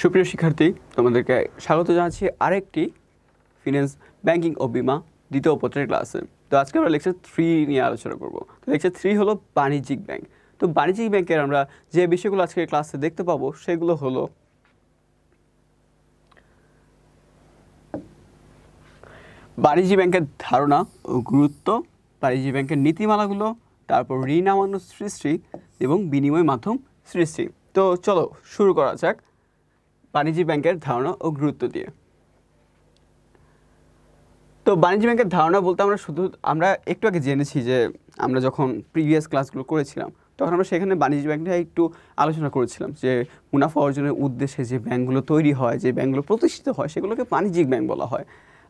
সুপ্রিয় শিক্ষার্থী, তোমাদেরকে স্বাগত জানাচ্ছি আরেকটি ফিন্যান্স ব্যাংকিং ও বিমা দ্বিতীয় পত্রের ক্লাসে। তো আজকে আমরা লেকচার 3 নিয়ে আলোচনা করব। তো লেকচার 3 হলো বাণিজ্যিক ব্যাংক। তো বাণিজ্যিক ব্যাংকের আমরা যে বিষয়গুলো আজকে ক্লাসে দেখতে পাবো সেগুলো হলো বাণিজ্যিক ব্যাংকের ধারণা ও গুরুত্ব, বাণিজ্যিক ব্যাংকের নীতিমালাগুলো, তারপর ঋণ আমান্য সৃষ্টি এবং বিনিময় মাধ্যম সৃষ্টি। তো চলো শুরু করা যাক বাণিজ্যিক ব্যাংকের ধারণা ও গুরুত্ব দিয়ে। তো বাণিজ্যিক ব্যাংকের ধারণা বলতে আমরা একটু আগে জেনেছি যে আমরা যখন প্রিভিয়াস ক্লাসগুলো করেছিলাম তখন আমরা সেখানে বাণিজ্যিক ব্যাংকটা একটু আলোচনা করেছিলাম যে মুনাফা অর্জনের উদ্দেশ্যে যে ব্যাংকগুলো তৈরি হয়, যে ব্যাংকগুলো প্রতিষ্ঠিত হয়, সেগুলোকে বাণিজ্যিক ব্যাংক বলা হয়।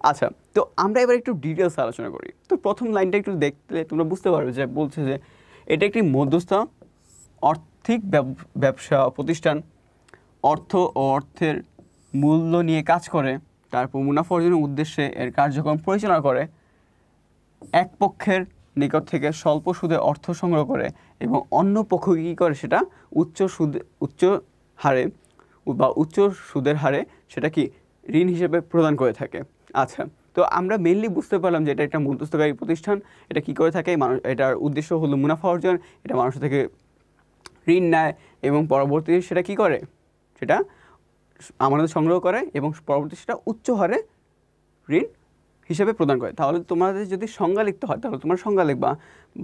আচ্ছা, তো আমরা এবার একটু ডিটেলস আলোচনা করি। তো প্রথম লাইনটা একটু দেখলে তোমরা বুঝতে পারবে যে বলছে যে এটা একটি মধ্যস্থ আর্থিক ব্যবসা প্রতিষ্ঠান, অর্থ ও অর্থের মূল্য নিয়ে কাজ করে, তারপর মুনাফা অর্জনের উদ্দেশ্যে এর কার্যক্রম পরিচালনা করে, এক পক্ষের নিকট থেকে স্বল্প সুদে অর্থ সংগ্রহ করে এবং অন্য পক্ষ কী করে সেটা উচ্চ হারে বা উচ্চ সুদের হারে সেটা কি ঋণ হিসেবে প্রদান করে থাকে। আচ্ছা, তো আমরা মেইনলি বুঝতে পারলাম যে এটা একটা মধ্যস্থকারী প্রতিষ্ঠান। এটা কি করে থাকে, এটার উদ্দেশ্য হলো মুনাফা অর্জন। এটা মানুষ থেকে ঋণ নেয় এবং পরবর্তীতে সেটা কি করে, সেটা আমানত সংগ্রহ করে এবং পরবর্তী সেটা উচ্চ হারে ঋণ হিসেবে প্রদান করে। তাহলে তোমাদের যদি সংজ্ঞা লিখতে হয় তাহলে তোমার সংজ্ঞা লিখবা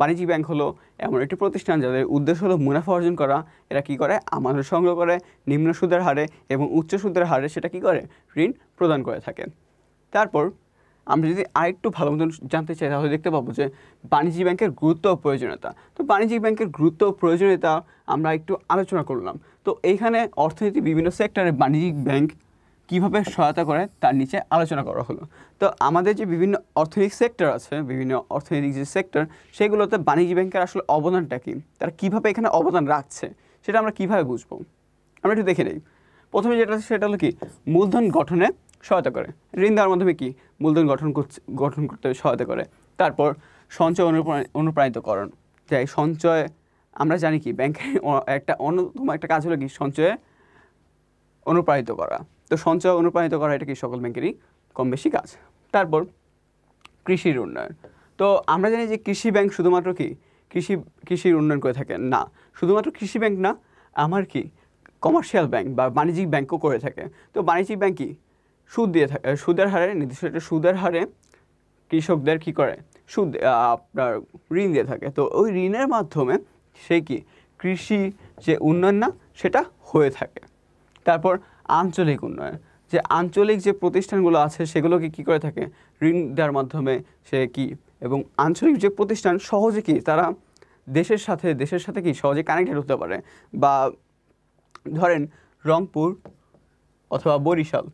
বাণিজ্যিক ব্যাংক হলো এমন একটি প্রতিষ্ঠান যাদের উদ্দেশ্য হলো মুনাফা অর্জন করা। এরা কি করে, আমানত সংগ্রহ করে নিম্ন সুদের হারে এবং উচ্চ সুদের হারে সেটা কি করে, ঋণ প্রদান করে থাকে। তারপর আমরা যদি আরেকটু ভালো মতন জানতে চাই তাহলে দেখতে পাবো যে বাণিজ্যিক ব্যাংকের গুরুত্ব ও প্রয়োজনীয়তা। তো বাণিজ্যিক ব্যাংকের গুরুত্ব ও প্রয়োজনীয়তা আমরা একটু আলোচনা করলাম। তো এইখানে অর্থনীতি বিভিন্ন সেক্টরে বাণিজ্যিক ব্যাংক কীভাবে সহায়তা করে তার নিচে আলোচনা করা হলো। তো আমাদের যে বিভিন্ন অর্থনৈতিক সেক্টর আছে, বিভিন্ন অর্থনৈতিক যে সেক্টর, সেগুলোতে বাণিজ্যিক ব্যাংকের আসলে অবদানটা কী, তারা কীভাবে এখানে অবদান রাখছে সেটা আমরা কীভাবে বুঝবো, আমরা একটু দেখে নিই। প্রথমে যেটা সেটা হলো কি, মূলধন গঠনে সহায়তা করে। ঋণ দেওয়ার মাধ্যমে কি মূলধন গঠন করতে সহায়তা করে। তারপর সঞ্চয় অনুপ্রাণিতকরণ, যে সঞ্চয় আমরা জানি কি ব্যাংকের একটা অন্যতম একটা কাজ হলো কি সঞ্চয়ে অনুপ্রাণিত করা। তো সঞ্চয় অনুপ্রাণিত করা এটা কি সকল ব্যাংকেরই কম বেশি কাজ। তারপর কৃষির উন্নয়ন। তো আমরা জানি যে কৃষি ব্যাংক শুধুমাত্র কি কৃষির উন্নয়ন করে থাকে না, শুধুমাত্র কৃষি ব্যাংক না, আমার কি কমার্শিয়াল ব্যাংক বা বাণিজ্যিক ব্যাংকও করে থাকে। তো বাণিজ্যিক ব্যাংক কি সুদ দিয়ে থাকে, সুদের হারে নির্দিষ্ট একটা সুদের হারে কৃষকদের কি করে আপনার ঋণ দিয়ে থাকে। তো ওই ঋণের মাধ্যমে সে কি কৃষি যে উন্নয়ন না সেটা হয়ে থাকে। তারপর আঞ্চলিক উন্নয়ন, যে আঞ্চলিক যে প্রতিষ্ঠানগুলো আছে সেগুলোকে কি করে থাকে ঋণ দেওয়ার মাধ্যমে সে কি, এবং আঞ্চলিক যে প্রতিষ্ঠান সহজে কি তারা দেশের সাথে কি সহজে কানেক্টেড হতে পারে। বা ধরেন রংপুর অথবা বরিশাল,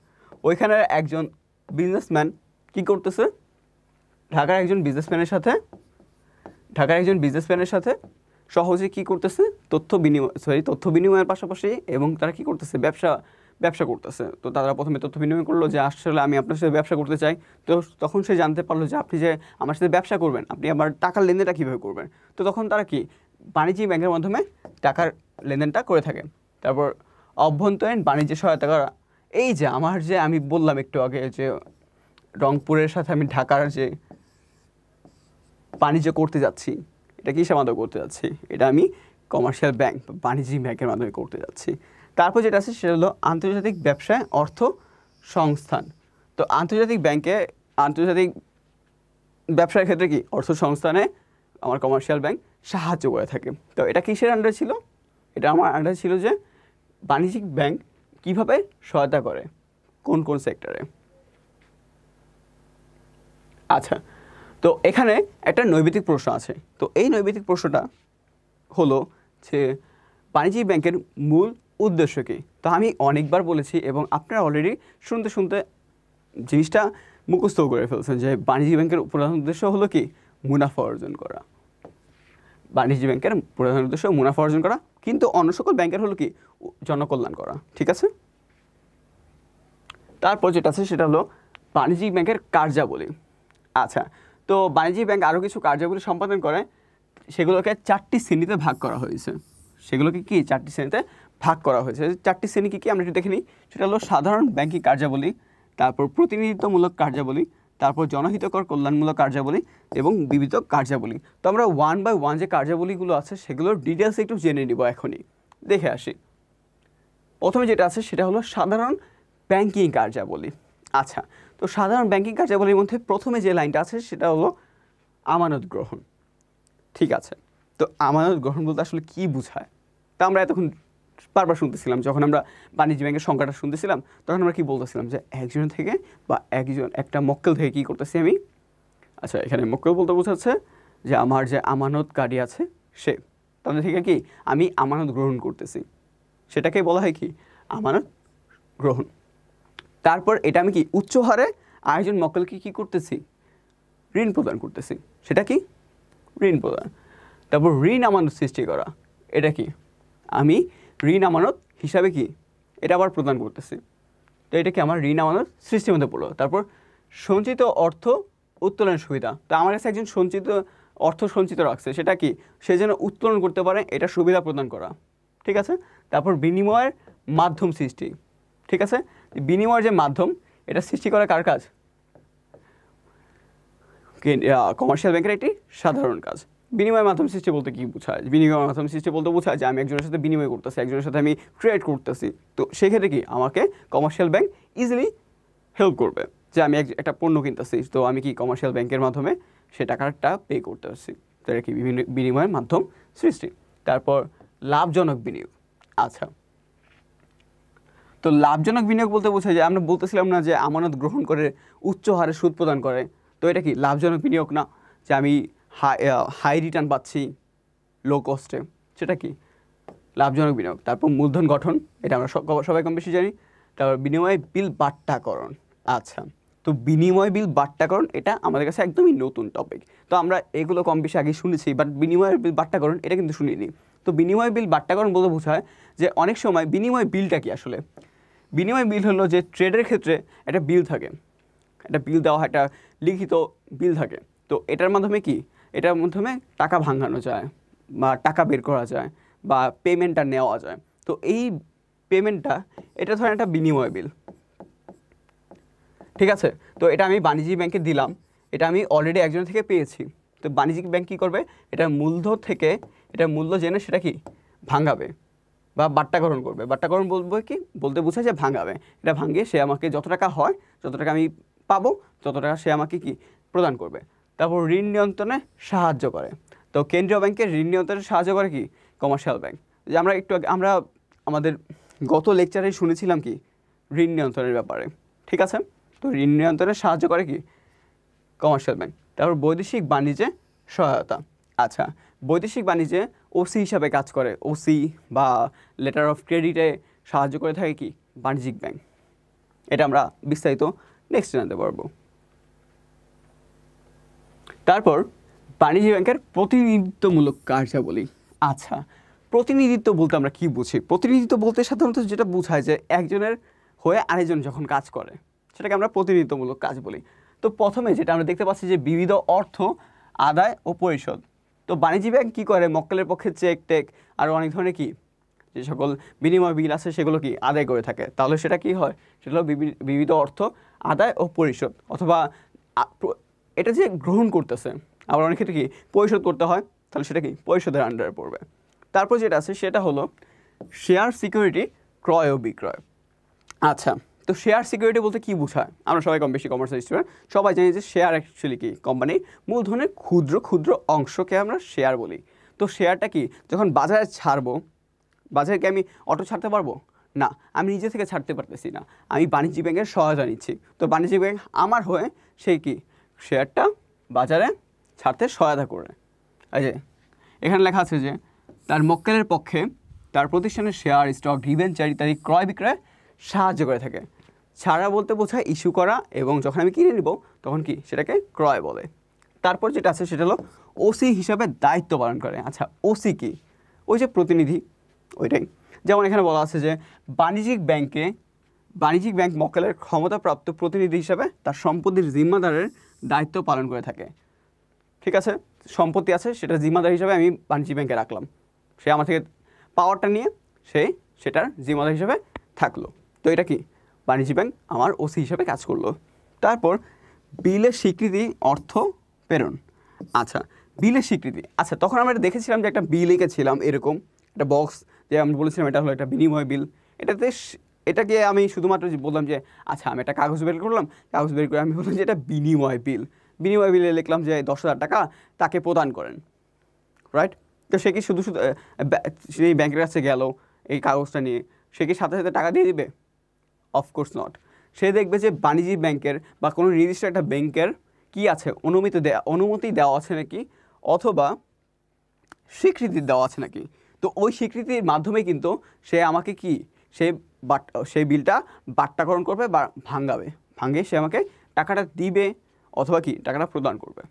ওইখানে একজন বিজনেসম্যান কি করতেছে, ঢাকার একজন বিজনেসম্যানের সাথে সহজে কি করতেছে তথ্য বিনিময়ের পাশাপাশি, এবং তারা কি করতেছে ব্যবসা করতেছে। তো তারা প্রথমে তথ্য বিনিময় করলো যে আসলে আমি আপনার সাথে ব্যবসা করতে চাই। তো তখন সে জানতে পারলো যে আপনি যে আমার সাথে ব্যবসা করবেন, আপনি আবার টাকার লেনদেনটা কীভাবে করবেন। তো তখন তারা কি বাণিজ্যিক ব্যাংকের মাধ্যমে টাকার লেনদেনটা করে থাকে। তারপর অভ্যন্তরীণ বাণিজ্য সহায়তা করা, এই যে আমি বললাম একটু আগে যে রংপুরের সাথে আমি ঢাকার যে বাণিজ্য করতে যাচ্ছি, এটা কিসের মাধ্যমে করতে যাচ্ছি, এটা আমি কমার্শিয়াল ব্যাংক বা বাণিজ্যিক ব্যাংকের মাধ্যমে করতে যাচ্ছি। তারপর যেটা আছে সেটা হলো আন্তর্জাতিক ব্যবসায় অর্থ সংস্থান। তো আন্তর্জাতিক ব্যবসার ক্ষেত্রে কি অর্থ সংস্থানে আমার কমার্শিয়াল ব্যাংক সাহায্য করে থাকে। তো এটা কিসের আন্ডারে ছিল, এটা আমার আন্ডারে ছিল যে বাণিজ্যিক ব্যাংক কিভাবে সহায়তা করে কোন কোন সেক্টরে। আচ্ছা, তো এখানে একটা নৈবেদিক প্রশ্ন আছে। তো এই নৈবেদিক প্রশ্নটা হলো যে বাণিজ্যিক ব্যাংকের মূল উদ্দেশ্য কী। তো আমি অনেকবার বলেছি এবং আপনারা অলরেডি শুনতে জিনিসটা মুখস্থ করে ফেলছেন যে বাণিজ্যিক ব্যাংকের প্রধান উদ্দেশ্য হলো কি মুনাফা অর্জন করা। বাণিজ্যিক ব্যাংকের প্রধান উদ্দেশ্য মুনাফা অর্জন করা, কিন্তু অন্য সকল ব্যাংকের হলো কি জনকল্যাণ করা। ঠিক আছে, তারপর যেটা আছে সেটা হলো বাণিজ্যিক ব্যাংকের কার্যাবলী। আচ্ছা, তো বাণিজ্যিক ব্যাংক আরও কিছু কার্যাবলী সম্পাদন করে, সেগুলোকে 4টি শ্রেণীতে ভাগ করা হয়েছে। ভাগ করা হয়েছে। 4টি শ্রেণী কী কী আমরা একটু দেখে নিই। সেটা হলো সাধারণ ব্যাংকিং কার্যাবলী, তারপর প্রতিনিধিত্বমূলক কার্যাবলী, তারপর জনহিতকর কল্যাণমূলক কার্যাবলী এবং বিবিধ কার্যাবলী। তো আমরা 1 বাই 1 যে কার্যাবলীগুলো আছে সেগুলোর ডিটেলস একটু জেনে নিব এখনই। দেখে আসি। প্রথমে যেটা আছে সেটা হলো সাধারণ ব্যাংকিং কার্যাবলী। আচ্ছা, তো সাধারণ ব্যাংকিং কার্যাবলীর মধ্যে প্রথমে যে লাইনটা আছে সেটা হলো আমানত গ্রহণ। ঠিক আছে, তো আমানত গ্রহণ বলতে আসলে কী বোঝায় তা আমরা এতক্ষণ বারবার শুনতেছিলাম। যখন আমরা বাণিজ্য ব্যাংকের সংখ্যাটা শুনতেছিলাম তখন আমরা কী বলতেছিলাম যে একজন থেকে বা একটা মক্কেল থেকে কী করতেছি আমি। আচ্ছা, এখানে মক্কেল বলতে বোঝাচ্ছে যে আমার যে আমানতকারী আছে সে, তাদের থেকে কি আমি আমানত গ্রহণ করতেছি, সেটাকে বলা হয় কি আমানত গ্রহণ। তারপর এটা আমি কি উচ্চ হারে আরেকজন মক্কেলকে কী করতেছি, ঋণ প্রদান করতেছি, সেটা কি ঋণ প্রদান। তারপর ঋণ আমানত সৃষ্টি করা, এটা কি আমি ঋণ আমানত হিসাবে কি এটা আবার প্রদান করতেছি, তো এটা কি আমার ঋণ আমানত সৃষ্টির মধ্যে পড়লো। তারপর সঞ্চিত অর্থ উত্তোলনের সুবিধা, তো আমার কাছে একজন অর্থ সঞ্চিত রাখছে, সেটা কি সে যেন উত্তোলন করতে পারে এটা সুবিধা প্রদান করা। ঠিক আছে, তারপর বিনিময়ের মাধ্যম সৃষ্টি। ঠিক আছে, বিনিময়ের যে মাধ্যম এটা সৃষ্টি করা কার কাজ, কমার্শিয়াল ব্যাংকের একটি সাধারণ কাজ। বিনিময় মাধ্যম সৃষ্টি বলতে কী বোঝায়, বিনিময় মাধ্যম সৃষ্টি বলতে বোঝায় যে আমি একজনের সাথে বিনিময় করতেছি, একজনের সাথে আমি ট্রেড করতেছি, তো সেক্ষেত্রে কি আমাকে কমার্শিয়াল ব্যাংক ইজিলি হেল্প করবে যে আমি একটা পণ্য কিনতেছি, তো আমি কি কমার্শিয়াল ব্যাংকের মাধ্যমে সে টাকাটা পে করতে পারছি, তো এটা কি বিভিন্ন বিনিময়ের মাধ্যম সৃষ্টি। তারপর লাভজনক বিনিয়োগ। আচ্ছা, তো লাভজনক বিনিয়োগ বলতে বোঝায় যে আমরা বলতেছিলাম না যে আমানত গ্রহণ করে উচ্চ হারে সুদ প্রদান করে, তো এটা কি লাভজনক বিনিয়োগ না, যে আমি হাই রিটার্ন পাচ্ছি লো কস্টে, সেটা কি লাভজনক বিনিয়োগ। তারপর মূলধন গঠন, এটা আমরা সবাই কম বেশি জানি। তারপর বিনিময় বিল বাট্টাকরণ। আচ্ছা, তো বিনিময় বিল বাট্টাকরণ এটা আমাদের কাছে একদমই নতুন টপিক, তো আমরা এগুলো কম বেশি আগে শুনেছি, বাট বিনিময় বিল বাট্টাকরণ এটা কিন্তু শুনিনি। তো বিনিময় বিল বাট্টাকরণ বলতে বোঝায় যে অনেক সময় বিনিময় বিলটা কি আসলে, বিনিময় বিল হলো যে ট্রেডের ক্ষেত্রে একটা বিল থাকে, একটা বিল দেওয়া হয়, একটা লিখিত বিল থাকে, তো এটার মাধ্যমে কি এটার মাধ্যমে টাকা ভাঙানো যায় বা টাকা বের করা যায় বা পেমেন্টটা নেওয়া যায়, তো এই পেমেন্টটা এটা ধরেন একটা বিনিময় বিল। ঠিক আছে, তো এটা আমি বাণিজ্যিক ব্যাংকে দিলাম, এটা আমি অলরেডি একজনের থেকে পেয়েছি, তো বাণিজ্যিক ব্যাংক কী করবে, এটার মূলধন থেকে এটার মূল্য জেনে সেটা কি ভাঙাবে বা বাট্টাকরণ করবে। বাট্টাকরণ বলবো কি বলতে বোঝায় যে ভাঙাবে, এটা ভাঙিয়ে সে আমাকে যত টাকা হয়, যত টাকা আমি পাবো তত টাকা সে আমাকে কি প্রদান করবে। তারপর ঋণ নিয়ন্ত্রণে সাহায্য করে, তো কেন্দ্রীয় ব্যাংকের ঋণ নিয়ন্ত্রণে সাহায্য করে কি কমার্শিয়াল ব্যাংক। যে আমরা একটু আগে আমরা আমাদের গত লেকচারে শুনেছিলাম কি ঋণ নিয়ন্ত্রণের ব্যাপারে। ঠিক আছে, তো ঋণ নিয়ন্ত্রণে সাহায্য করে কি কমার্শিয়াল ব্যাংক। তারপর বৈদেশিক বাণিজ্যে সহায়তা। আচ্ছা, বৈদেশিক বাণিজ্যে ওসি হিসাবে কাজ করে, ওসি বা লেটার অফ ক্রেডিটে সাহায্য করে থাকে কি বাণিজ্যিক ব্যাংক। এটা আমরা বিস্তারিত নেক্সট জানতে পারবো। তারপর বাণিজ্য ব্যাংকের প্রতিনিধিত্বমূলক কার্যাবলী। আচ্ছা, প্রতিনিধিত্ব বলতে আমরা কি বুঝি, প্রতিনিধিত্ব বলতে সাধারণত যেটা বোঝায় যে একজনের হয়ে আরেকজন যখন কাজ করে সেটাকে আমরা প্রতিনিধিত্বমূলক কাজ বলি। তো প্রথমে যেটা আমরা দেখতে পাচ্ছি যে বিবিধ অর্থ আদায় ও পরিশোধ, তো বাণিজ্যিক ব্যাংক কী করে মক্কেলের পক্ষে চেক টেক আরও অনেক ধরনের কি যে সকল বিনিময় বিল আছে সেগুলো কি আদায় করে থাকে, তাহলে সেটা কি হয়, সেটা হলো বিবিধ অর্থ আদায় ও পরিশোধ, অথবা এটা যে গ্রহণ করতেছে আবার অনেক ক্ষেত্রে কি পরিশোধ করতে হয়, তাহলে সেটা কি পরিশোধের আন্ডারে পড়বে। তারপর যেটা আছে সেটা হলো শেয়ার সিকিউরিটি ক্রয় ও বিক্রয়। আচ্ছা, তো শেয়ার সিকিউরিটি বলতে কী বোঝায়, আমরা সবাই কম বেশি কমার্স স্টুডেন্ট সবাই জানি যে শেয়ার অ্যাকচুয়ালি কি কোম্পানির মূলধনের ক্ষুদ্র ক্ষুদ্র অংশকে আমরা শেয়ার বলি। তো শেয়ারটা কি যখন বাজারে ছাড়বো, বাজারে কি আমি অটো ছাড়তে পারবো না, আমি নিজে থেকে ছাড়তে পারতেছি না, আমি বাণিজ্যিক ব্যাংকের সহায়তা নিচ্ছি, তো বাণিজ্যিক ব্যাংক আমার হয়ে সেই কি শেয়ারটা বাজারে ছাড়তে সহায়তা করে। এই যে এখানে লেখা আছে যে তার মক্কেলের পক্ষে তার প্রতিষ্ঠানের শেয়ার স্টক ডিবেঞ্চার ইত্যাদি ক্রয় বিক্রয়ে সাহায্য করে থাকে। ছাড়া বলতে বোঝায় ইস্যু করা, এবং যখন আমি কিনে নিব তখন কি সেটাকে ক্রয় বলে। তারপর যেটা আছে সেটা হলো ওসি হিসাবে দায়িত্ব পালন করে। আচ্ছা, ওসি কি, ওই যে প্রতিনিধি ওইটাই। যেমন এখানে বলা আছে যে বাণিজ্যিক ব্যাংক মক্কেলের ক্ষমতাপ্রাপ্ত প্রতিনিধি হিসাবে তার সম্পত্তির জিম্মাদারের দায়িত্ব পালন করে থাকে। ঠিক আছে, সম্পত্তি আছে সেটা জিম্মাদার হিসাবে আমি বাণিজ্যিক ব্যাংকে রাখলাম, সে আমার থেকে পাওয়ারটা নিয়ে সে সেটার জিম্মাদার হিসেবে থাকলো। তো এটা কি বাণিজ্য ব্যাংক আমার ওসি হিসেবে কাজ করলো। তারপর বিলের স্বীকৃতি অর্থ প্রেরণ। আচ্ছা বিলের স্বীকৃতি, আচ্ছা তখন আমরা দেখেছিলাম যে একটা বিল এঁকেছিলাম এরকম একটা বক্স, যে আমি বলেছিলাম এটা হলো একটা বিনিময় বিল। এটাকে আমি শুধুমাত্র বললাম যে আচ্ছা আমি একটা কাগজ বের করলাম, কাগজ বের করে আমি বললাম যে এটা বিনিময় বিল। বিনিময় বিলে লিখলাম যে 10,000 টাকা তাকে প্রদান করেন, রাইট? তো সে কি শুধু সেই ব্যাংকের কাছে গেল এই কাগজটা নিয়ে, সে কি সাথে সাথে টাকা দিয়ে দিবে? Of course not. সে দেখবে যে বাণিজ্যিক ব্যাংকের বা কোনো নির্দিষ্ট একটা ব্যাংকের কি আছে, অনুমতি দেওয়া আছে নাকি, অথবা স্বীকৃতি দেওয়া আছে নাকি। তো ওই স্বীকৃতির মাধ্যমে কিন্তু সে আমাকে কি সেই বিলটা বাট্টাকরণ করবে বা ভাঙে সে আমাকে টাকাটা দিবে অথবা কি টাকাটা প্রদান করবে।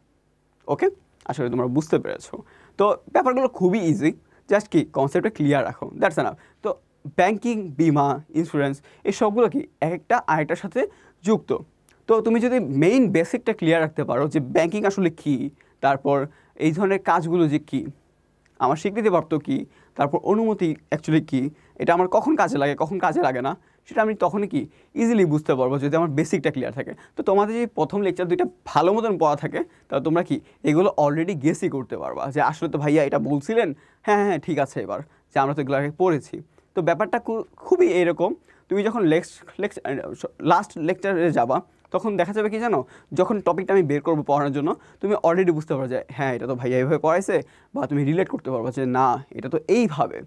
ওকে, আসলে তোমরা বুঝতে পেরেছো। তো ব্যাপারগুলো খুবই ইজি, জাস্ট কি কনসেপ্টটা ক্লিয়ার রাখো, দ্যাটস এনাফ। তো ব্যাংকিং, বিমা, ইন্স্যুরেন্স এই সবগুলো কি একটা আরেকটার সাথে যুক্ত। তো তুমি যদি মেইন বেসিকটা ক্লিয়ার রাখতে পারো যে ব্যাংকিং আসলে কী, তারপর এই ধরনের কাজগুলো যে কী, আমার স্বীকৃতিপত্র কী, তারপর অনুমতি অ্যাকচুয়ালি কী, এটা আমার কখন কাজে লাগে কখন কাজে লাগে না, সেটা আমি তখনই কি ইজিলি বুঝতে পারবো যদি আমার বেসিকটা ক্লিয়ার থাকে। তো তোমাদের যদি প্রথম লেকচার দুইটা ভালো মতন পড়া থাকে তাহলে তোমরা কি এগুলো অলরেডি গেসই করতে পারবা যে আসলে তো ভাইয়া এটা বলছিলেন, হ্যাঁ হ্যাঁ ঠিক আছে এবার, যে আমরা তো এগুলো আগে পড়েছি। তো ব্যাপারটা খুবই এরকম, তুমি যখন লাস্ট লেকচারে যাবা তখন দেখা যাবে কি জানো, যখন টপিকটা আমি বের করবো পড়ানোর জন্য তুমি অলরেডি বুঝতে পারো যে হ্যাঁ এটা তো ভাইয়া এইভাবে পড়াইছে, বা তুমি রিলেট করতে পারবো যে না এটা তো এইভাবে।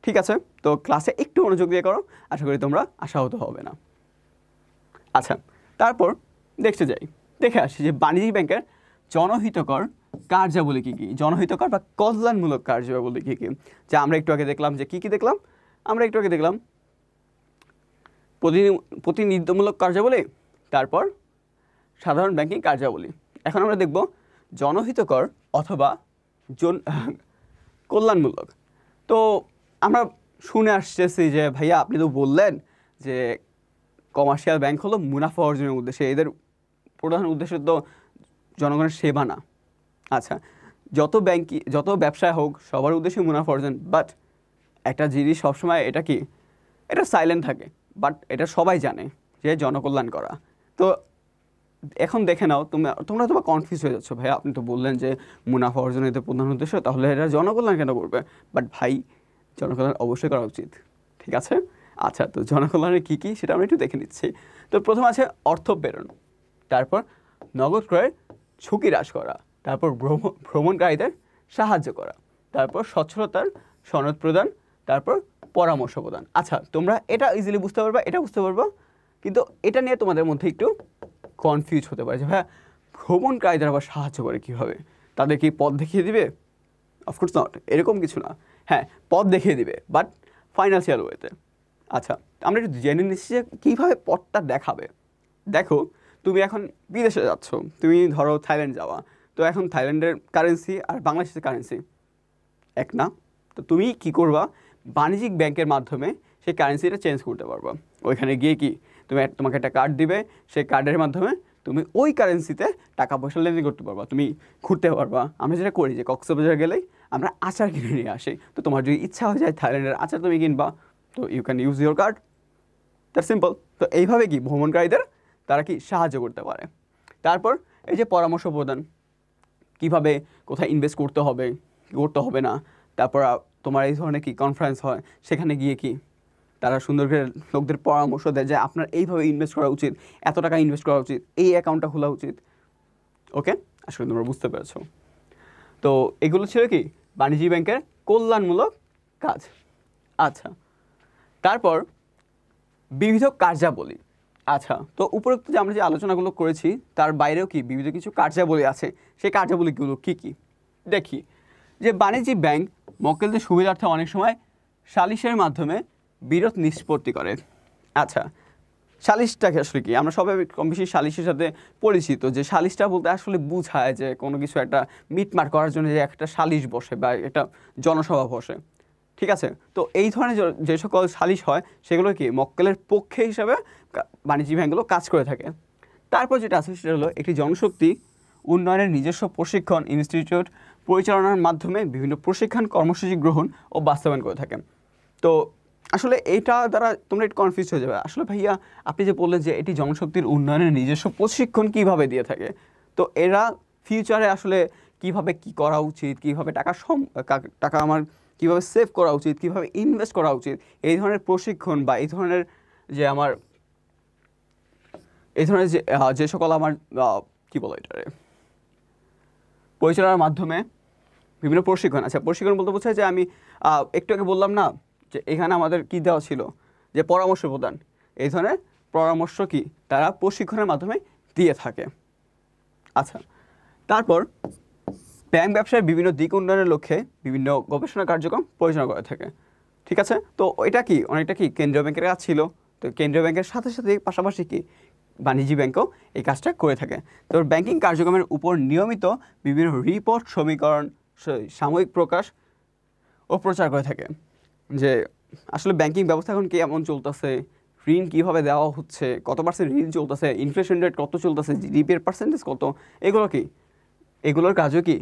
ঠিক আছে, তো ক্লাসে একটু মনোযোগ দিয়ে করো, আশা করি তোমরা আশাহত হবে না। আচ্ছা তারপর দেখে আসি যে বাণিজ্যিক ব্যাংকের জনহিতকর কার্যাবলী কী কী, জনহিতকর বা কল্যাণমূলক কার্যাবলী কী কী। যা আমরা একটু আগে দেখলাম যে কী কী দেখলাম, আমরা একটু আগে দেখলাম প্রতিনিধিত্বমূলক কার্যাবলী, তারপর সাধারণ ব্যাংকিং কার্যাবলী। এখন আমরা দেখব জনহিতকর অথবা কল্যাণমূলক। তো আমরা শুনে আসতেছি যে ভাইয়া আপনি তো বললেন যে কমার্শিয়াল ব্যাংক হলো মুনাফা অর্জনের উদ্দেশ্যে, এদের প্রধান উদ্দেশ্য তো জনগণের সেবা না। আচ্ছা যত ব্যবসায় হোক সবার উদ্দেশ্যে মুনাফা অর্জন, বাট একটা জিনিস সবসময় এটা সাইলেন্ট থাকে, বাট এটা সবাই জানে যে জনকল্যাণ করা। তো এখন দেখে নাও তোমরা তো কনফিউজ হয়ে যাচ্ছ, ভাইয়া আপনি তো বললেন যে মুনাফা অর্জনের এদের প্রধান উদ্দেশ্য, তাহলে এটা জনকল্যাণ কেন করবে? বাট ভাই জনকল্যাণ অবশ্যই করা উচিত, ঠিক আছে? আচ্ছা তো জনকল্যাণের কী কী সেটা আমরা একটু দেখে নিচ্ছি। তো প্রথম আছে অর্থ প্রেরণ, তারপর নগদ ক্রয়ের ঝুঁকি হ্রাস করা, তারপর ভ্রমণকারীদের সাহায্য করা, তারপর স্বচ্ছলতার সনদ প্রদান, তারপর পরামর্শ প্রদান। আচ্ছা তোমরা এটা ইজিলি বুঝতে পারবা, এটা বুঝতে পারবা, কিন্তু এটা নিয়ে তোমাদের মধ্যে একটু কনফিউজ হতে পারে যে ভাইয়া ভ্রমণকারীদের আবার সাহায্য করে কীভাবে, তাদের কি পথ দেখিয়ে দিবে? অফকোর্স নট, এরকম কিছু না। হ্যাঁ পথ দেখিয়ে দিবে, বাট ফাইন্যান্সিয়াল ওয়েতে। আচ্ছা আমরা একটু জেনে নিচ্ছি যে কীভাবে পথটা দেখাবে। দেখো তুমি এখন বিদেশে যাচ্ছ, তুমি ধরো থাইল্যান্ড যাওয়া, তো এখন থাইল্যান্ডের কারেন্সি আর বাংলাদেশের কারেন্সি এক না। তো তুমি কি করবা, বাণিজ্যিক ব্যাংকের মাধ্যমে সেই কারেন্সিটা চেঞ্জ করতে পারবা। ওইখানে গিয়ে কি তোমাকে একটা কার্ড দিবে, সেই কার্ডের মাধ্যমে তুমি ওই কারেন্সিতে টাকা পয়সা লেনদেন করতে পারবা, তুমি ঘুরতে পারবা। আমরা যেটা করি যে কক্সবাজার গেলেই আমরা আচার কিনে নিয়ে আসি, তো তোমার যদি ইচ্ছা হয়ে যায় থাইল্যান্ডের আচার তুমি কিনবা, তো you can use your card, that simple. তো এইভাবে কি ভ্রমণকারীদের তারা কি সাহায্য করতে পারে। তারপর এই যে পরামর্শ প্রদান, কীভাবে কোথায় ইনভেস্ট করতে হবে না। তারপর তোমার এই ধরনের কি কনফারেন্স হয়, সেখানে গিয়ে কি তারা সুন্দর করে লোকদের পরামর্শ দেয় যে আপনার এইভাবে ইনভেস্ট করা উচিত, এত টাকা ইনভেস্ট করা উচিত, এই অ্যাকাউন্টটা খোলা উচিত। ওকে, আসলে তোমরা বুঝতে পেরেছো। তো এগুলো ছিল কি বাণিজ্যিক ব্যাংকের কল্যাণমূলক কাজ। আচ্ছা তারপর বিবিধ কার্যাবলী। আচ্ছা তো উপরোক্ত যে আমরা যে আলোচনাগুলো করেছি তার বাইরেও কি বিবিধ কিছু কার্যাবলী আছে, সেই কার্যাবলীগুলো কী কী দেখি। যে বাণিজ্যিক ব্যাংক মক্কেলদের সুবিধার্থে অনেক সময় সালিশের মাধ্যমে বিরোধ নিষ্পত্তি করে। আচ্ছা সালিশটাকে আসলে কি, আমরা সবাই কম বেশি সালিশের সাথে পরিচিত, যে সালিশটা বলতে আসলে বোঝায় যে কোনো কিছু একটা মিটমাট করার জন্য যে একটা সালিশ বসে বা একটা জনসভা বসে, ঠিক আছে? তো এই ধরনের যে সকল সালিশ হয় সেগুলো কি মক্কেলের পক্ষে হিসাবে বাণিজ্যিক ব্যাংকগুলো কাজ করে থাকে। তারপর যেটা আছে সেটা হলো একটি জনশক্তি উন্নয়নের নিজস্ব প্রশিক্ষণ ইনস্টিটিউট পরিচালনার মাধ্যমে বিভিন্ন প্রশিক্ষণ কর্মসূচি গ্রহণ ও বাস্তবায়ন করে থাকে। তো আসলে এইটা দ্বারা তোমরা একটু কনফিউজ হয়ে যাবে। আসলে ভাইয়া আপনি যে বললেন যে এটি জনশক্তির উন্নয়নের নিজস্ব প্রশিক্ষণ কিভাবে দিয়ে থাকে, তো এরা ফিউচারে আসলে কিভাবে কি করা উচিত, কিভাবে টাকা আমার কিভাবে সেভ করা উচিত, কিভাবে ইনভেস্ট করা উচিত, এই ধরনের প্রশিক্ষণ বা এই ধরনের যে আমার যে সকল আমার কি বলো এটারে পরিচালনার মাধ্যমে বিভিন্ন প্রশিক্ষণ। আচ্ছা, প্রশিক্ষণ বলতে বোঝায় যে আমি একটু আগে বললাম না যে এখানে আমাদের কি দেওয়া ছিল যে পরামর্শ প্রদান, এই ধরনের পরামর্শ কি তারা প্রশিক্ষণের মাধ্যমে দিয়ে থাকে। আচ্ছা, তারপর ব্যাংক ব্যবসায় বিভিন্ন দিক উন্নয়নের লক্ষ্যে বিভিন্ন গবেষণা কার্যক্রম পরিচালনা করে থাকে। ঠিক আছে, তো এটা কি অনেকটা কি কেন্দ্রীয় ব্যাংকের কাজ ছিল, তো কেন্দ্রীয় ব্যাংকের সাথে সাথে পাশাপাশি কি বাণিজ্যিক ব্যাংকও এই কাজটা করে থাকে। তো ব্যাংকিং কার্যক্রমের উপর নিয়মিত বিভিন্ন রিপোর্ট, সমীকরণ, সাময়িক প্রকাশ ও প্রচার করে থাকে যে আসলে ব্যাংকিং ব্যবস্থা এখন কেমন চলতেছে, ঋণ কীভাবে দেওয়া হচ্ছে, কত পার্সেন্ট ঋণ চলতেছে, ইনফ্লেশন রেট কত চলতেছে, জিডিপির পার্সেন্টেজ কত, এগুলোর কাজও কি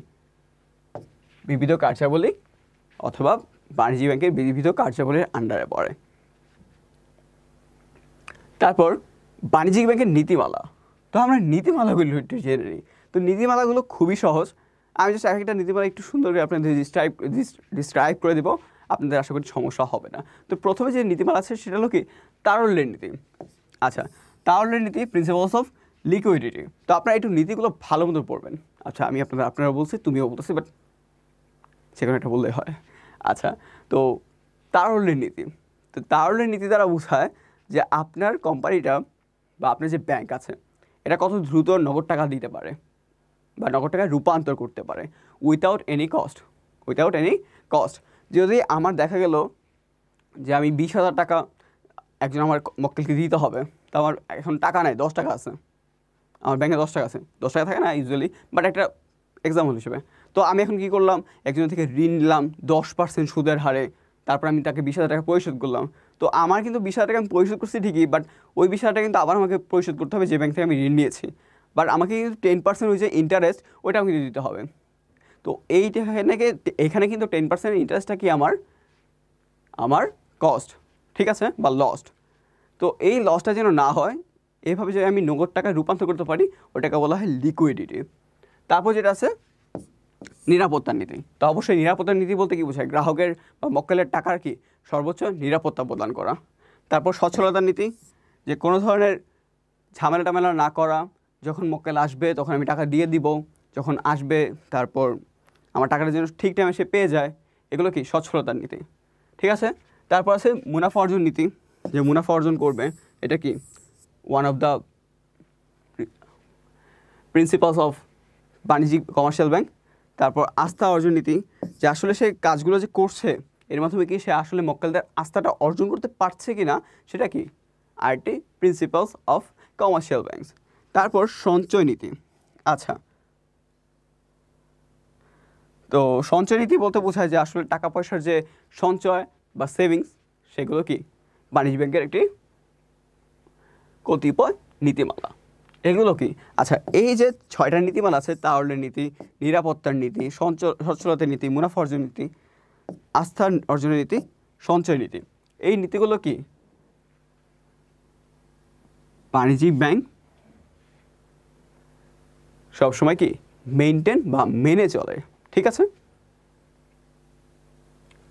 বিবিধ কার্যাবলী অথবা বাণিজ্যিক ব্যাংকের বিবিধ কার্যাবলীর আন্ডারে পড়ে। তারপর বাণিজ্যিক ব্যাংকের নীতিমালা। তো আমরা নীতিমালাগুলো একটু জেনে নিই। তো নীতিমালাগুলো খুবই সহজ, আমি জাস্ট একটা নীতিমালা একটু সুন্দর করে আপনাদের ডিসক্রাইব করে দেবো, আপনাদের আশা করি সমস্যা হবে না। তো প্রথমে যে নীতিমালা আছে সেটা হলো কি তারল্যের নীতি। আচ্ছা, তারল্যের নীতি, প্রিন্সিপালস অফ লিকুইডিটি। তো আপনারা একটু নীতিগুলো ভালো মতো পড়বেন। আচ্ছা, আমি আপনারা বলছি, তুমিও বলতেছি, বাট সেখানে একটা বললেই হয়। আচ্ছা, তো তারল্যের নীতি, তো তারল্যের নীতি দ্বারা বোঝায় যে আপনার কোম্পানিটা বা আপনার যে ব্যাংক আছে এটা কত দ্রুত নগদ টাকা দিতে পারে বা নগদ টাকা রূপান্তর করতে পারে উইথাউট এনি কস্ট। যদি আমার দেখা গেল যে আমি 20,000 টাকা একজন আমার মক্কেলকে দিতে হবে, তো আমার এখন টাকা নাই, 10 টাকা আছে, আমার ব্যাংকে 10 টাকা আছে, 10 টাকা থাকে না ইউজুয়ালি, বাট একটা এক্সাম্পল হিসেবে। তো আমি এখন কী করলাম, একজন থেকে ঋণ নিলাম 10% সুদের হারে, তারপর আমি তাকে 20,000 টাকা পরিশোধ করলাম। তো আমার কিন্তু 20,000 টাকা আমি পরিশোধ করছি ঠিকই, বাট ওই 20,000 টাকা কিন্তু আবার আমাকে পরিশোধ করতে হবে যে ব্যাংক থেকে আমি ঋণ নিয়েছি, বাট আমাকে কিন্তু 10% ওই যে ইন্টারেস্ট ওইটাও কিন্তু দিতে হবে। তো এখানে কিন্তু 10% ইন্টারেস্টটা কি আমার কস্ট, ঠিক আছে, বা লস্ট। তো এই লসটা যেন না হয়, এইভাবে যদি আমি নগদ টাকায় রূপান্তর করতে পারি, ওটাকে বলা হয় লিকুইডিটি। তারপর যেটা আছে নিরাপত্তার নীতি। তো অবশ্যই নিরাপত্তার নীতি বলতে কী বোঝায়, গ্রাহকের বা মক্কেলের টাকার কি সর্বোচ্চ নিরাপত্তা প্রদান করা। তারপর সচ্ছলতার নীতি, যে কোনো ধরনের ঝামেলা না করা, যখন মক্কেল আসবে তখন আমি টাকা দিয়ে দিব, যখন আসবে তারপর আমার টাকাটা যেন ঠিক টাইমে সে পেয়ে যায়, এগুলো কি সচ্ছলতার নীতি। ঠিক আছে, তারপর আছে মুনাফা অর্জন নীতি, যে মুনাফা অর্জন করবে, এটা কি one of the principles of বাণিজ্যিক কমার্শিয়াল ব্যাংক। তারপর আস্থা অর্জন নীতি, যে আসলে সে কাজগুলো যে করছে এর মাধ্যমে কি সে আসলে মক্কেলদের আস্থাটা অর্জন করতে পারছে কি না, সেটা কি আরেকটি প্রিন্সিপালস অফ কমার্শিয়াল ব্যাংকস। তারপর সঞ্চয় নীতি। আচ্ছা, তো সঞ্চয় নীতি বলতে বোঝায় যে আসলে টাকা পয়সার যে সঞ্চয় বা সেভিংস, সেগুলো কি বাণিজ্য ব্যাংকের একটি কতিপয় নীতিমালা, এগুলো কি। আচ্ছা, এই যে 6টা নীতিমালা আছে, তারল্যের নীতি, নিরাপত্তার নীতি, সচ্ছলতার নীতি, মুনাফা অর্জন নীতি, আস্থা অর্জনের নীতি, সঞ্চয় নীতি, এই নীতিগুলো কি বাণিজ্যিক ব্যাংক সবসময় কি মেনটেন বা মেনে চলে। ঠিক আছে,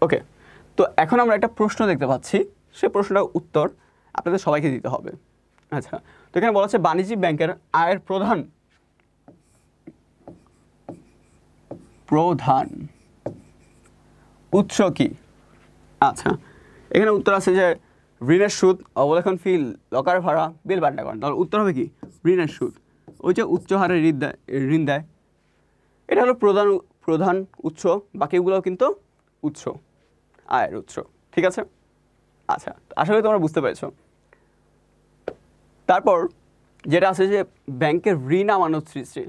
ওকে। তো এখন আমরা একটা প্রশ্ন দেখতে পাচ্ছি, সে প্রশ্নটার উত্তর আপনাদের সবাইকে দিতে হবে। আচ্ছা, তো এখানে বলা হচ্ছে বাণিজ্যিক ব্যাংকের আয়ের প্রধান উৎস কি। আচ্ছা, এখানে উত্তর আছে যে ঋণের সুদ, অবলেখন ফি, লকার ভাড়া, বিল বাট্টাকরণ। তাহলে উত্তর হবে কি ঋণের সুদ, ওই যে উচ্চ হারে ঋণ দেয়, এটা হলো প্রধান উৎস, বাকিগুলোও কিন্তু আয়ের উৎস। ঠিক আছে, আচ্ছা, আশা করি তোমরা বুঝতে পেরেছো। তারপর যেটা আছে যে ব্যাংকের ঋণ আমানত সৃষ্টি।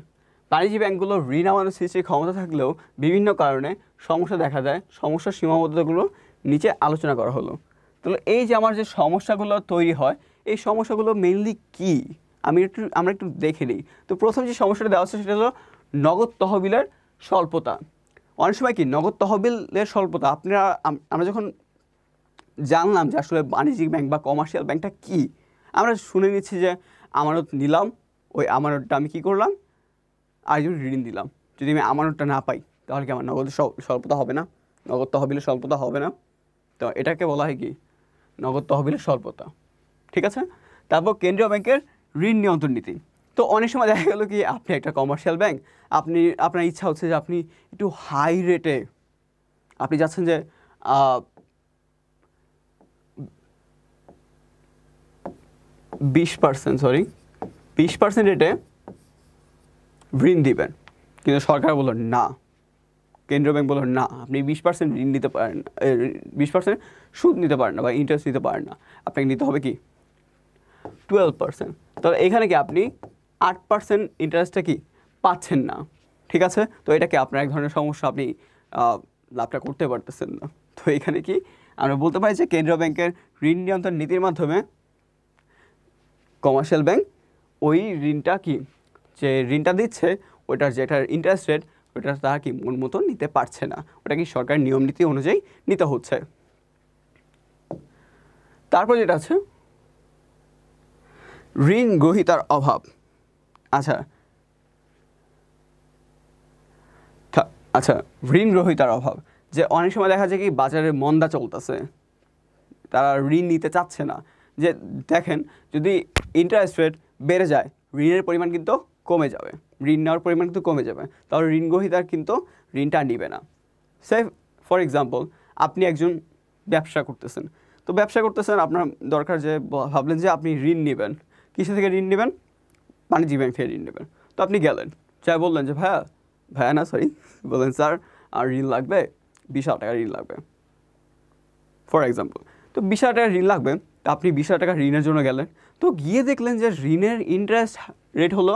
বাণিজ্যিক ব্যাংকগুলোর ঋণ আমানত সৃষ্টির ক্ষমতা থাকলেও বিভিন্ন কারণে সমস্যা দেখা যায়, সমস্যার সীমাবদ্ধতাগুলো নিচে আলোচনা করা হলো। তাহলে এই যে আমার যে সমস্যাগুলো তৈরি হয়, এই সমস্যাগুলো মেইনলি কি আমরা একটু দেখে নিই। তো প্রথম যে সমস্যাটা দেওয়া হচ্ছে সেটা হলো নগদ তহবিলের স্বল্পতা। অনেক সময় কি নগদ তহবিলের স্বল্পতা, আমরা যখন জানলাম যে আসলে বাণিজ্যিক ব্যাংক বা কমার্শিয়াল ব্যাংকটা কী। আমরা শুনে নিচ্ছি যে আমানত নিলাম, ওই আমানতটা আমি কী করলাম, আরেকজন ঋণ দিলাম। যদি আমি আমানতটা না পাই তাহলে কি আমার নগদ স্বল্পতা হবে না? নগদ তহবিলের স্বল্পতা হবে না? তো এটাকে বলা হয় কি, নগদ তহবিলের স্বল্পতা। ঠিক আছে। তারপর কেন্দ্রীয় ব্যাংকের ঋণ নিয়ন্ত্রণ নীতি। তো অনেক সময় দেখা গেল কি আপনি একটা কমার্শিয়াল ব্যাংক, আপনার ইচ্ছা হচ্ছে যে আপনি একটু হাই রেটে আপনি যাচ্ছেন যে 20% রেটে ঋণ দিবেন, কিন্তু সরকার বলল না, কেন্দ্রীয় ব্যাংক বলল না, আপনি 20% ঋণ নিতে পারেন না, 20% সুদ নিতে পারেন না বা ইন্টারেস্ট নিতে পারেন না, আপনাকে নিতে হবে কি 12%। তাহলে এখানে কি আপনি 8% ইন্টারেস্টটা কি পাচ্ছেন না। ঠিক আছে। তো এটা কি আপনার এক ধরনের সমস্যা, আপনি লাভটা করতে পারতেছেন না। তো এখানে কি আমরা বলতে পারি যে কেন্দ্রীয় ব্যাংকের ঋণ নিয়ন্ত্রণ নীতির মাধ্যমে কমার্শিয়াল ব্যাংক ওই ঋণটা কি, যে ঋণটা দিচ্ছে ওইটার যেটার ইন্টারেস্ট রেট, ওইটা তারা কি মন মতো নিতে পারছে না, ওটা কি সরকারের নিয়ম নীতি অনুযায়ী নিতে হচ্ছে। তারপর যেটা আছে ঋণ গ্রহীতার অভাব। আচ্ছা ঋণ গ্রহীতার অভাব, যে অনেক সময় দেখা যায় কি বাজারে মন্দা চলতেছে, তারা ঋণ নিতে চাচ্ছে না। যে দেখেন যদি ইন্টারেস্ট রেট বেড়ে যায় ঋণের পরিমাণ কিন্তু কমে যাবে, ঋণ নেওয়ার পরিমাণ কিন্তু কমে যাবে, তাহলে ঋণ গ্রহীতার কিন্তু ঋণটা নিবে না। সে ফর এক্সাম্পল আপনি একজন ব্যবসা করতেছেন, তো ব্যবসা করতেছেন, আপনার দরকার যে ভাবলেন যে আপনি ঋণ নেবেন, কিসে থেকে ঋণ নেবেন, বাণিজ্যিক ব্যাংক থেকে ঋণ নেবেন। তো আপনি গেলেন, যা বললেন যে বললেন স্যার আর ঋণ লাগবে, 20,000 টাকা ঋণ লাগবে ফর এক্সাম্পল। তো 20,000 টাকা ঋণ লাগবে, তো আপনি 20,000 টাকা ঋণের জন্য গেলেন, তো গিয়ে দেখলেন যে ঋণের ইন্টারেস্ট রেট হলো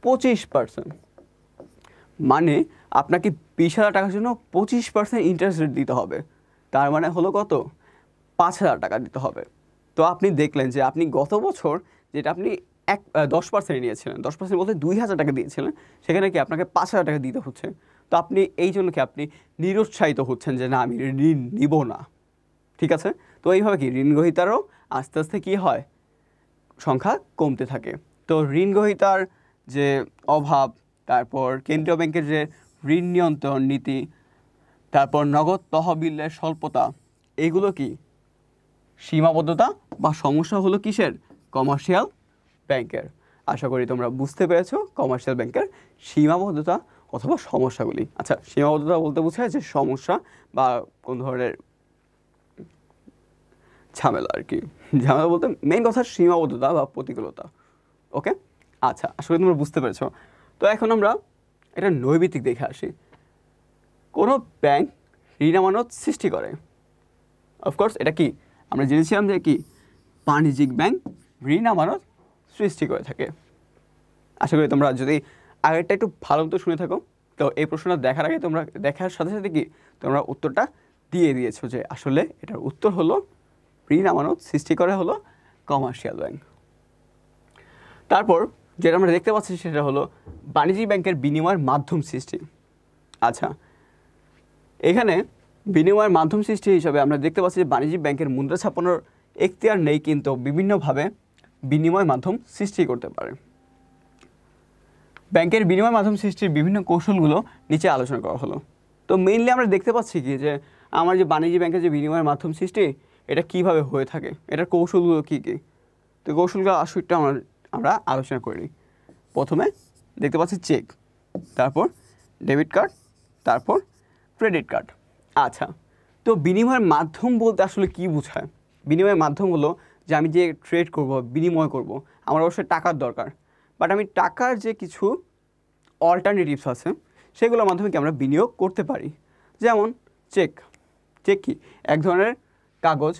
25%। মানে আপনাকে 20,000 টাকার জন্য 25% ইন্টারেস্ট রেট দিতে হবে, তার মানে হলো কত, 5,000 টাকা দিতে হবে। তো আপনি দেখলেন যে আপনি গত বছর যেটা আপনি 10% নিয়েছিলেন, 10% বলতে 2,000 টাকা দিয়েছিলেন, সেখানে কি আপনাকে 5,000 টাকা দিতে হচ্ছে। তো আপনি এই জন্য কি আপনি নিরুৎসাহিত হচ্ছেন যে না আমি ঋণ নিব না। ঠিক আছে। তো এইভাবে কি ঋণ গ্রহীতারও আস্তে আস্তে কী হয়, সংখ্যা কমতে থাকে। তো ঋণ গ্রহীতার যে অভাব, তারপর কেন্দ্রীয় ব্যাংকের যে ঋণ নিয়ন্ত্রণ নীতি, তারপর নগদ তহবিলের স্বল্পতা, এইগুলো কি সীমাবদ্ধতা বা সমস্যা হলো কিসের, কমার্শিয়াল ব্যাংকের। আশা করি তোমরা বুঝতে পেরেছো কমার্শিয়াল ব্যাংকের সীমাবদ্ধতা অথবা সমস্যাগুলি। আচ্ছা, সীমাবদ্ধতা বলতে বোঝায় যে সমস্যা বা কোন ধরনের ঝামেলা আর কি, ঝামেলা বলতে মেইন কথা সীমাবদ্ধতা বা প্রতিকূলতা। ওকে, আচ্ছা আসলে তোমরা বুঝতে পেরেছো। তো এখন আমরা এটা নৈমিত্তিক দেখে আসি। কোনো ব্যাংক ঋণ আমানত সৃষ্টি করে, অফকোর্স এটা কি আমরা জেনেছিলাম যে কি বাণিজ্যিক ব্যাংক ঋণ আমানত সৃষ্টি করে থাকে। আশা করি তোমরা যদি আগেরটা একটু ভালো মতো শুনে থাকো, তো এই প্রশ্নটা দেখার আগে তোমরা দেখার সাথে সাথে কি তোমরা উত্তরটা দিয়ে দিয়েছো যে আসলে এটার উত্তর হলো ঋণ আমানত সৃষ্টি করে হলো কমার্শিয়াল ব্যাংক। তারপর যেটা আমরা দেখতে পাচ্ছি সেটা হলো বাণিজ্যিক ব্যাংকের বিনিময়ের মাধ্যম সৃষ্টি। আচ্ছা, এখানে বিনিময়ের মাধ্যম সৃষ্টি হিসাবে আমরা দেখতে পাচ্ছি যে বাণিজ্যিক ব্যাংকের মুদ্রা ছাপানোর এখতিয়ার নেই, কিন্তু বিভিন্নভাবে বিনিময় মাধ্যম সৃষ্টি করতে পারে। ব্যাংকের বিনিময় মাধ্যম সৃষ্টির বিভিন্ন কৌশলগুলো নিচে আলোচনা করা হলো। তো মেইনলি আমরা দেখতে পাচ্ছি কি যে আমার যে বাণিজ্যিক ব্যাংকের যে বিনিময়ের মাধ্যম সৃষ্টি, এটা কিভাবে হয়ে থাকে, এটার কৌশলগুলো কী কী। তো কৌশলগুলো আসলে আমরা আলোচনা করি। প্রথমে দেখতে পাচ্ছি চেক, তারপর ডেবিট কার্ড, তারপর ক্রেডিট কার্ড। আচ্ছা, তো বিনিময়ের মাধ্যম বলতে আসলে কি বোঝায়? বিনিময়ের মাধ্যম হলো যে আমি যে ট্রেড করব, বিনিময় করব, আমার অবশ্যই টাকার দরকার, বাট আমি টাকার যে কিছু অল্টারনেটিভস আছে সেগুলোর মাধ্যমে কি আমরা বিনিয়োগ করতে পারি। যেমন চেক। চেক কি এক ধরনের কাগজ,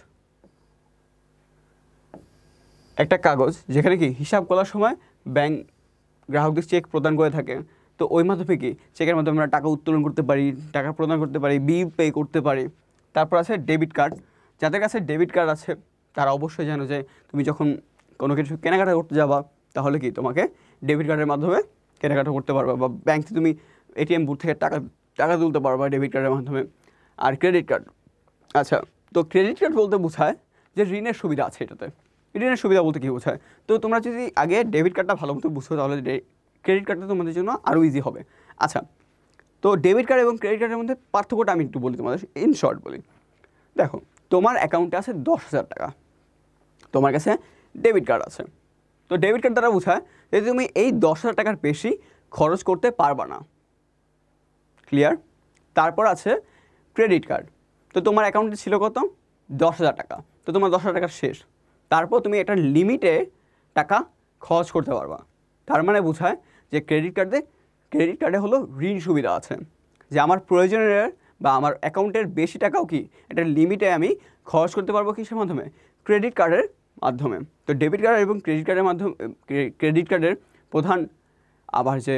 একটা কাগজ যেখানে কি হিসাব করার সময় ব্যাংক গ্রাহকদের চেক প্রদান করে থাকে। তো ওই মাধ্যমে কি চেকের মাধ্যমে আমরা টাকা উত্তোলন করতে পারি, টাকা প্রদান করতে পারি, বিল পে করতে পারি। তারপর আছে ডেবিট কার্ড। যাদের কাছে ডেবিট কার্ড আছে তারা অবশ্যই জানো যে তুমি যখন কোনো কিছু কেনাকাটা করতে যাবা তাহলে কি তোমাকে ডেবিট কার্ডের মাধ্যমে কেনাকাটা করতে পারবা, বা ব্যাংকে তুমি এটিএম বুথ থেকে টাকা তুলতে পারবা ডেবিট কার্ডের মাধ্যমে। আর ক্রেডিট কার্ড, আচ্ছা, তো ক্রেডিট কার্ড বলতে বোঝায় যে ঋণের সুবিধা আছে এটাতে। ঋণের সুবিধা বলতে কী বোঝায়? তো তোমরা যদি আগে ডেবিট কার্ডটা ভালো মতো বুঝো তাহলে ক্রেডিট কার্ডটা তোমাদের জন্য আরও ইজি হবে। আচ্ছা, তো ডেবিট কার্ড এবং ক্রেডিট কার্ডের মধ্যে পার্থক্যটা আমি একটু বলি তোমাদের, ইন শর্ট বলি। দেখো, তোমার অ্যাকাউন্টে আছে 10,000 টাকা, তোমার কাছে ডেবিট কার্ড আছে। তো ডেবিট কার্ড দ্বারা বোঝায় যে তুমি এই 10,000 টাকার বেশি খরচ করতে পারবা না। ক্লিয়ার? তারপর আছে ক্রেডিট কার্ড। তো তোমার অ্যাকাউন্টে ছিল কত? 10,000 টাকা। তো তোমার 10,000 টাকা শেষ, তারপর তুমি একটা লিমিটে টাকা খরচ করতে পারবা। তার মানে বোঝায় যে ক্রেডিট কার্ডে হলো ঋণ সুবিধা আছে, যে আমার প্রয়োজনের বা আমার অ্যাকাউন্টের বেশি টাকাও কি একটা লিমিটে আমি খরচ করতে পারবো কিসের মাধ্যমে? ক্রেডিট কার্ডের মাধ্যমে। তো ডেবিট কার্ড এবং ক্রেডিট কার্ডের মাধ্যমে ক্রেডিট কার্ডের প্রধান আবার যে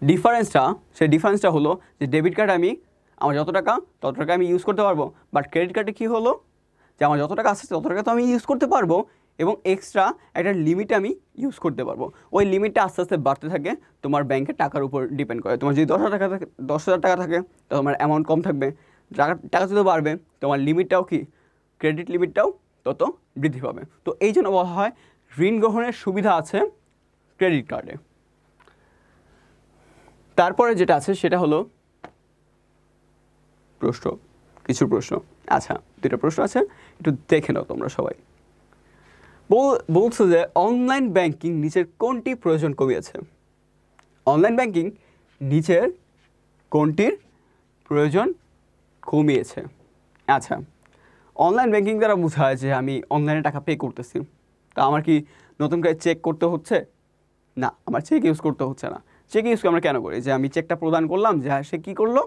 ডিফারেন্সটা হলো যে ডেবিট কার্ড আমার যত টাকা তত টাকা আমি ইউজ করতে পারবো, বাট ক্রেডিট কার্ডে কী হলো যে আমার যত টাকা আসছে তত টাকা তো আমি ইউজ করতে পারবো এবং এক্সট্রা একটা লিমিটে আমি ইউজ করতে পারবো। ওই লিমিটটা আস্তে আস্তে বাড়তে থাকে, তোমার ব্যাংকের টাকার উপর ডিপেন্ড করে। তোমার যদি 10,000 টাকা থাকে তো তোমার অ্যামাউন্ট কম থাকবে, টাকা যত বাড়বে তোমার লিমিটটাও কি ক্রেডিট লিমিটটাও তত বৃদ্ধি পাবে। তো এই জন্য বলা হয় ঋণ গ্রহণের সুবিধা আছে ক্রেডিট কার্ডে। তারপরে যেটা আছে সেটা হলো কিছু প্রশ্ন। আচ্ছা, 2টা প্রশ্ন আছে, একটু দেখে নাও তোমরা সবাই। বলছো যে অনলাইন ব্যাংকিং নিচের কোনটি প্রয়োজন কমিয়েছে? অনলাইন ব্যাংকিং নিচের কোনটির প্রয়োজন কমিয়েছে? আচ্ছা, অনলাইন ব্যাংকিং দ্বারা বোঝায় যে আমি অনলাইনে টাকা পে করতেছি, তা আমার কি নতুন করে চেক করতে হচ্ছে? না, আমার চেক ইউজ করতে হচ্ছে না। চেক ইউজ আমরা কেন করি? যে আমি চেকটা প্রদান করলাম, যে সে কী করলো,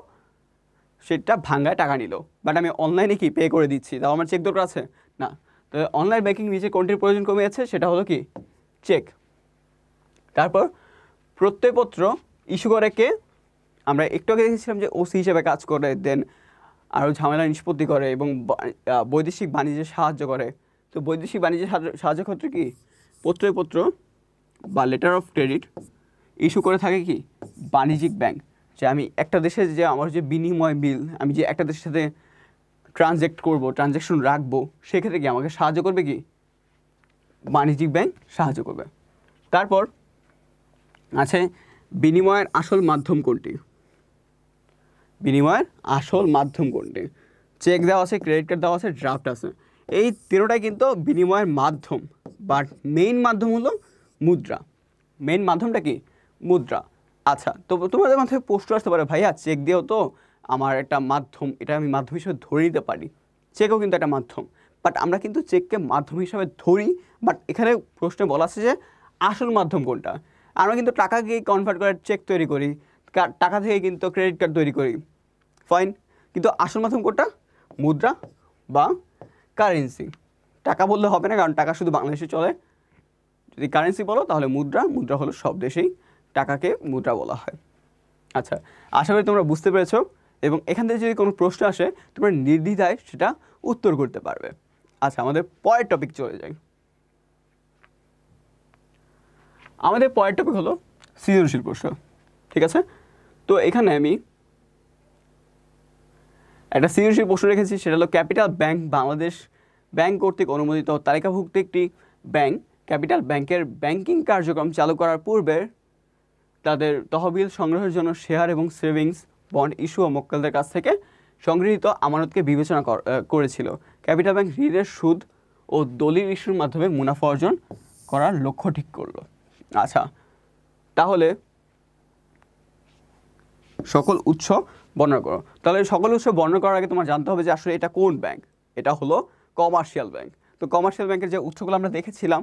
সেটা ভাঙ্গায় টাকা নিল, বাট আমি অনলাইনে কি পে করে দিচ্ছি, তাও আমার চেক দরকার আছে না। তো অনলাইন ব্যাংকিং নিচে কোনটির প্রয়োজন কমে যাচ্ছে? সেটা হলো কি চেক। তারপর প্রত্যয়পত্র ইস্যু করে কে? আমরা একটু আগে দেখেছিলাম যে ওসি হিসেবে কাজ করে, দেন আরও ঝামেলা নিষ্পত্তি করে এবং বৈদেশিক বাণিজ্যে সাহায্য করে। তো বৈদেশিক বাণিজ্যে সাহায্য ক্ষেত্রে কি প্রত্যয়পত্র বা লেটার অফ ক্রেডিট ইস্যু করে থাকে কি বাণিজ্যিক ব্যাংক। যে আমি একটা দেশে যে আমার যে বিনিময় বিল, আমি যে একটা দেশের সাথে ট্রানজ্যাকশন রাখবো, সেক্ষেত্রে কি আমাকে সাহায্য করবে কি বাণিজ্যিক ব্যাংক সাহায্য করবে। তারপর আছে বিনিময়ের আসল মাধ্যম কোনটি? বিনিময়ের আসল মাধ্যম কোনটি? চেক দেওয়া আছে, ক্রেডিট কার্ড দেওয়া আছে, ড্রাফট আছে। এই তিনটাই কিন্তু বিনিময়ের মাধ্যম, বাট মেইন মাধ্যম হলো মুদ্রা। মেইন মাধ্যমটা কি মুদ্রা। আচ্ছা, তো তোমাদের মাথায় প্রশ্ন আসতে পারে, ভাইয়া চেক দিয়েও তো আমার একটা মাধ্যম, এটা আমি মাধ্যম হিসেবে ধরে নিতে পারি, চেকও কিন্তু একটা মাধ্যম। বাট আমরা কিন্তু চেককে মাধ্যম হিসাবে ধরি, বাট এখানে প্রশ্নে বলা আছে যে আসল মাধ্যম কোনটা। আমরা কিন্তু টাকাকে কনভার্ট করে চেক তৈরি করি, টাকা থেকে কিন্তু ক্রেডিট কার্ড তৈরি করি, ফাইন। কিন্তু আসল মাধ্যম কোনটা? মুদ্রা বা কারেন্সি। টাকা বললে হবে না, কারণ টাকা শুধু বাংলাদেশে চলে। যদি কারেন্সি বলো তাহলে মুদ্রা হলো সব দেশেই টাকাকে মুদ্রা বলা হয়। আচ্ছা, আশা করি তোমরা বুঝতে পেরেছো এবং এখান থেকে যদি কোনো প্রশ্ন আসে তোমরা নির্দ্বিধায় সেটা উত্তর করতে পারবে। আচ্ছা, আমাদের পরের টপিক চলে যাই। আমাদের পরের টপিক হলো সৃজনশীল প্রশ্ন, ঠিক আছে? তো এখানে আমি একটা সৃজনশীল প্রশ্ন রেখেছি, সেটা হলো ক্যাপিটাল ব্যাংক বাংলাদেশ ব্যাংক কর্তৃক অনুমোদিত তালিকাভুক্ত একটি ব্যাংক ক্যাপিটাল ব্যাংকের ব্যাংকিং কার্যক্রম চালু করার পূর্বে তাদের তহবিল সংগ্রহের জন্য শেয়ার এবং সেভিংস বন্ড ইস্যু ও মক্কেলদের কাছ থেকে সংগৃহীত আমানতকে বিবেচনা করেছিল। ক্যাপিটাল ব্যাংক ঋণের সুদ ও দলিল ইস্যুর মাধ্যমে মুনাফা অর্জন করার লক্ষ্য ঠিক করলো। আচ্ছা, তাহলে সকল উৎস বর্ণনা করো। তাহলে সকল উৎস বর্ণনা করার আগে তোমার জানতে হবে যে আসলে এটা কোন ব্যাংক। এটা হলো কমার্শিয়াল ব্যাংক। তো কমার্শিয়াল ব্যাংকের যে উৎসগুলো আমরা দেখেছিলাম,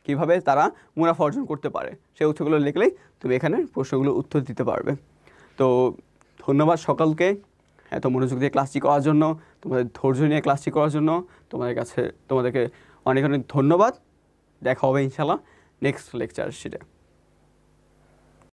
কীভাবে তারা মুনাফা অর্জন করতে পারে, সেই উৎসগুলো লিখলেই তুমি এখানে প্রশ্নগুলো উত্তর দিতে পারবে। তো ধন্যবাদ সকলকে এত মনোযোগ দিয়ে ক্লাসটি করার জন্য, তোমাদের ধৈর্য নিয়ে ক্লাসটি করার জন্য তোমাদেরকে অনেক অনেক ধন্যবাদ। দেখা হবে ইনশাল্লাহ নেক্সট লেকচার শিটে।